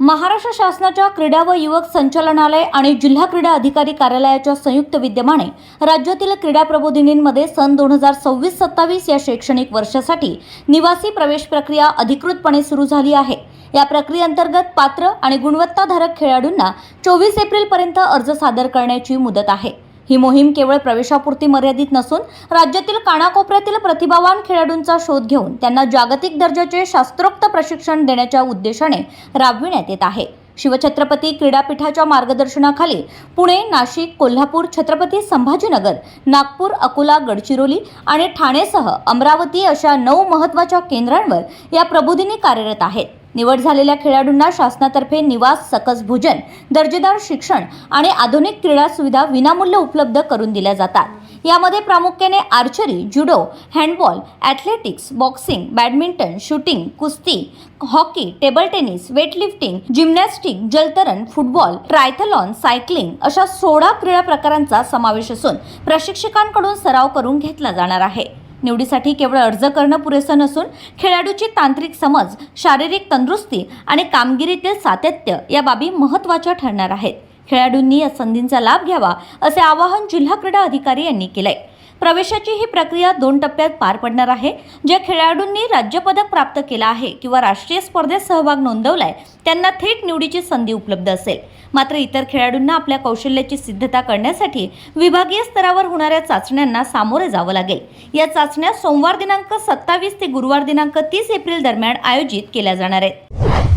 महाराष्ट्र शासनाच्या क्रीडा व युवक संचालनालय आणि जिल्हा क्रीडा अधिकारी कार्यालयाच्या संयुक्त विद्यमाने राज्यातील क्रीडा प्रबोधिनींमध्ये सन 2026-27 या शैक्षणिक वर्षासाठी निवासी प्रवेश प्रक्रिया अधिकृतपणे सुरू झाली आहे। या प्रक्रियेअंतर्गत पात्र आणि गुणवत्ताधारक खेळाडूंना 24 एप्रिलपर्यंत अर्ज सादर करण्याची मुदत आहे। ही मोहीम केवळ प्रवेशापुरती मर्यादित नसून राज्यातील कानाकोपऱ्यातील प्रतिभावान खेळाडूंचा शोध घेऊन त्यांना जागतिक दर्जाचे शास्त्रोक्त प्रशिक्षण देण्याच्या उद्देशाने राबविण्यात येत आहे। शिवछत्रपती क्रीडापीठाच्या मार्गदर्शनाखाली पुणे, नाशिक, कोल्हापूर, छत्रपती संभाजीनगर, नागपूर, अकोला, गडचिरोली आणि ठाणेसह अमरावती अशा 9 महत्त्वाच्या केंद्रांवर या प्रबोधिनी कार्यरत आहेत। निवड झालेल्या खेळाडूंना शासनातर्फे निवास, सकस भोजन, दर्जेदार शिक्षण आणि आधुनिक क्रीडा सुविधा विनामूल्य उपलब्ध करून दिल्या जातात। यामध्ये प्रामुख्याने archery, judo, handball, athletics, boxing, badminton, shooting, कुस्ती, hockey, table tennis, weightlifting, gymnastic, जलतरण, फुटबॉल, ट्रायथलॉन, सायकलिंग अशा 16 क्रीडा प्रकारांचा समावेश असून प्रशिक्षकांकडून सराव करून घेतला जाणार आहे। निवडीसाठी केवळ अर्ज करणं पुरेसं नसून खेळाडूची तांत्रिक समज, शारीरिक तंदुरुस्ती आणि कामगिरीतील सातत्य या बाबी महत्त्वाच्या ठरणार आहेत। खेळाडूंनी या संधींचा लाभ घ्यावा असे आवाहन जिल्हा क्रीडा अधिकारी यांनी केलंय। प्रवेशाची ही प्रक्रिया 2 टप्प्यात पार पडणार आहे। ज्या खेळाडूंनी राज्यपदक प्राप्त केला आहे किंवा राष्ट्रीय स्पर्धेत सहभाग नोंदवलाय त्यांना थेट निवडीची संधी उपलब्ध असेल। मात्र इतर खेळाडूंना आपल्या कौशल्याची सिद्धता करण्यासाठी विभागीय स्तरावर होणाऱ्या चाचण्यांना सामोरे जावं लागेल। या चाचण्या सोमवार दिनांक 27 ते गुरुवार दिनांक 30 एप्रिल दरम्यान आयोजित केल्या जाणार आहेत।